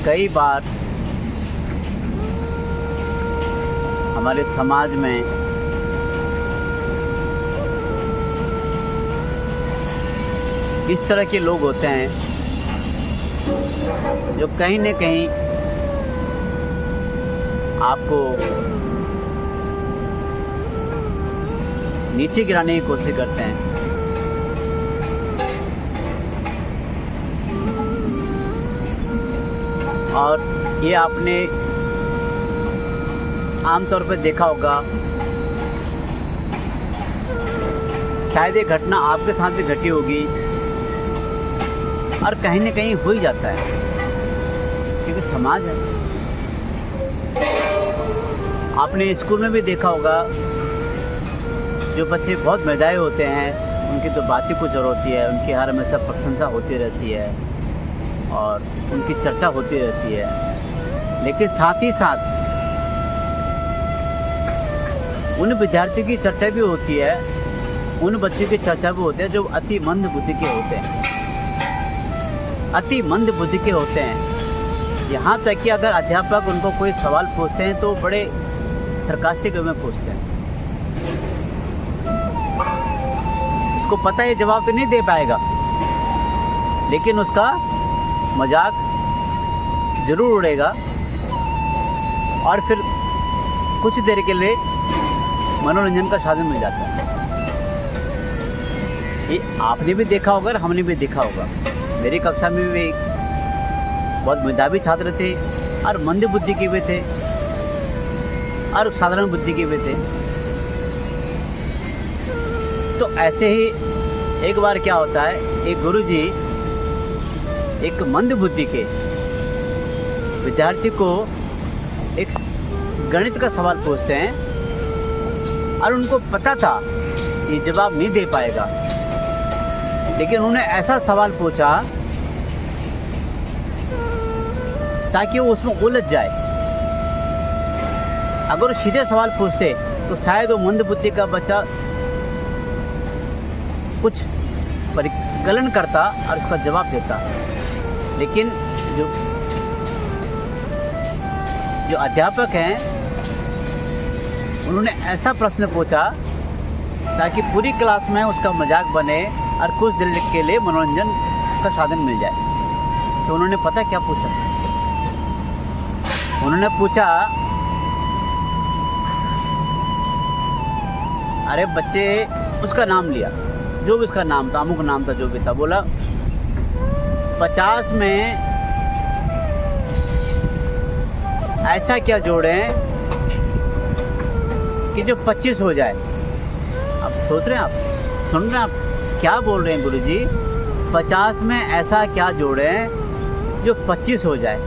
कई बार हमारे समाज में इस तरह के लोग होते हैं जो कहीं न कहीं आपको नीचे गिराने की कोशिश करते हैं। और ये आपने आमतौर पर देखा होगा, शायद ये घटना आपके साथ भी घटी होगी और कहीं न कहीं हो ही जाता है, क्योंकि समाज है। आपने स्कूल में भी देखा होगा, जो बच्चे बहुत मेधावी होते हैं उनकी तो बात ही कुछ और होती है, उनकी हर हमेशा प्रशंसा होती रहती है और उनकी चर्चा होती रहती है। लेकिन साथ ही साथ उन विद्यार्थियों की चर्चा भी होती है, उन बच्चों की चर्चा भी होती है जो अति मंद बुद्धि के होते हैं, अति मंद बुद्धि के होते हैं। यहाँ तक कि अगर अध्यापक उनको कोई सवाल पूछते हैं तो बड़े सरकास्टिक वे में पूछते हैं। उसको पता है जवाब तो नहीं दे पाएगा, लेकिन उसका मजाक जरूर उड़ेगा और फिर कुछ देर के लिए मनोरंजन का साधन मिल जाता है। ये आपने भी देखा होगा, हमने भी देखा होगा। मेरी कक्षा में भी बहुत मेधावी छात्र थे और मंद बुद्धि के भी थे और साधारण बुद्धि के भी थे। तो ऐसे ही एक बार क्या होता है, एक गुरुजी एक मंद बुद्धि के विद्यार्थी को एक गणित का सवाल पूछते हैं और उनको पता था कि जवाब नहीं दे पाएगा, लेकिन उन्होंने ऐसा सवाल पूछा ताकि वो उसमें उलझ जाए। अगर वो सीधे सवाल पूछते तो शायद वो मंद बुद्धि का बच्चा कुछ परिकलन करता और उसका जवाब देता। लेकिन जो अध्यापक हैं उन्होंने ऐसा प्रश्न पूछा ताकि पूरी क्लास में उसका मजाक बने और कुछ देर के लिए मनोरंजन का साधन मिल जाए। तो उन्होंने पता क्या पूछा, उन्होंने पूछा, अरे बच्चे, उसका नाम लिया, जो भी उसका नाम था, अमुक नाम था, जो भी था, बोला 50 में ऐसा क्या जोड़ें कि जो 25 हो जाए। अब सोच रहे हैं आप, सुन रहे हैं आप क्या बोल रहे हैं गुरुजी? 50 में ऐसा क्या जोड़ें जो 25 हो जाए।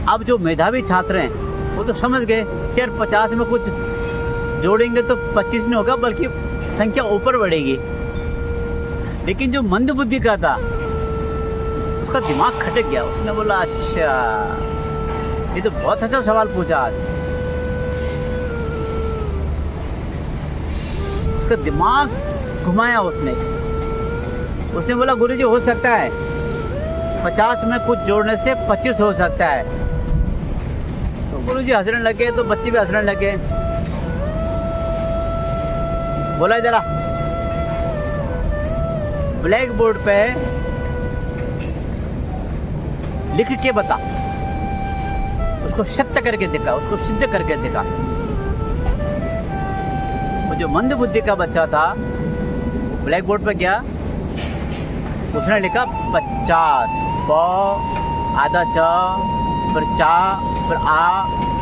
अब जो मेधावी छात्र हैं वो तो समझ गए कि यार 50 में कुछ जोड़ेंगे तो 25 नहीं होगा, बल्कि संख्या ऊपर बढ़ेगी। लेकिन जो मंद बुद्धि का था उसका दिमाग खटक गया। उसने बोला, अच्छा ये तो बहुत अच्छा सवाल पूछा आज। उसका दिमाग घुमाया उसने बोला, गुरुजी हो सकता है 50 में कुछ जोड़ने से 25 हो सकता है। तो गुरुजी हंसने लगे, तो बच्चे भी हंसने लगे। बोला, जरा ब्लैक बोर्ड पे लिख के बता। उसको सत्य करके दिखा, उसको सिद्ध करके दिखा। वो जो मंद बुद्धि का बच्चा था ब्लैक बोर्ड पे गया, उसने लिखा 50, प आधा च, फिर चा, फिर आ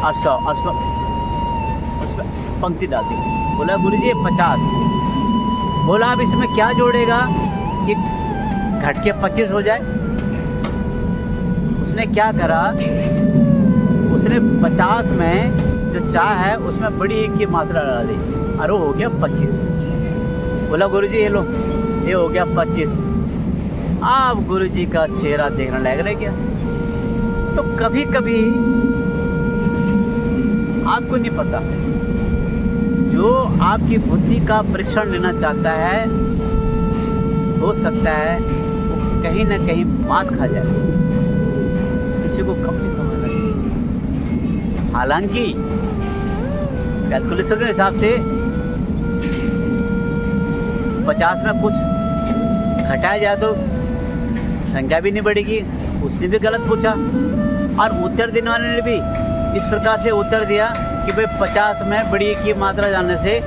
और स, और उसमें पंक्ति डाल दी। बोला, गुरुजी ये 50। बोला, अब इसमें क्या जोड़ेगा कि घट के 25 हो जाए। उसने क्या करा, उसने 50 में जो चा है उसमें बड़ी एक की मात्रा डाल दी और वो हो गया 25। बोला, गुरुजी ये लो, ये हो गया 25। आप गुरुजी का चेहरा देखने लग रहे क्या? तो कभी कभी आपको नहीं पता, जो आपकी बुद्धि का परीक्षण लेना चाहता है, हो सकता है वो कहीं ना कहीं मात खा जाए, किसी को कम नहीं समझना चाहिए। हालांकि कैलकुलेशन के हिसाब से 50 में कुछ घटाया जाए तो संख्या भी नहीं बढ़ेगी। उसने भी गलत पूछा और उत्तर देने वाले ने भी इस प्रकार से उत्तर दिया कि भाई 50 में बड़ी की मात्रा जानने से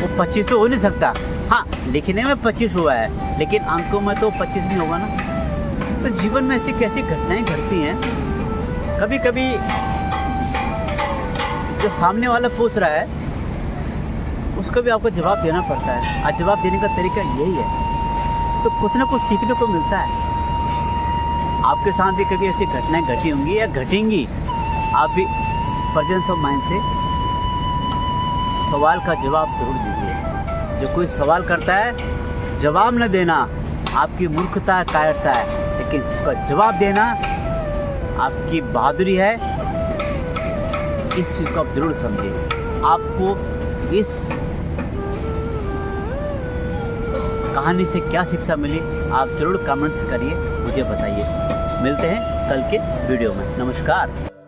वो 25 तो हो नहीं सकता। हाँ, लिखने में 25 हुआ है लेकिन अंकों में तो 25 नहीं होगा ना। तो जीवन में ऐसी कैसी घटनाएं घटती हैं। कभी कभी जो सामने वाला पूछ रहा है उसको भी आपको जवाब देना पड़ता है और जवाब देने का तरीका यही है। तो कुछ ना कुछ सीखने को मिलता है। आपके साथ भी कभी ऐसी घटनाएं घटी होंगी या घटेंगी। आप भी प्रेजेंस ऑफ माइंड से सवाल का जवाब जरूर दीजिए। जो कोई सवाल करता है, जवाब न देना आपकी मूर्खता कायरता है, लेकिन उसका जवाब देना आपकी बहादुरी है। इस चीज़ को आप जरूर समझिए। आपको इस कहानी से क्या शिक्षा मिली आप जरूर कमेंट्स करिए, मुझे बताइए। मिलते हैं कल के वीडियो में। नमस्कार।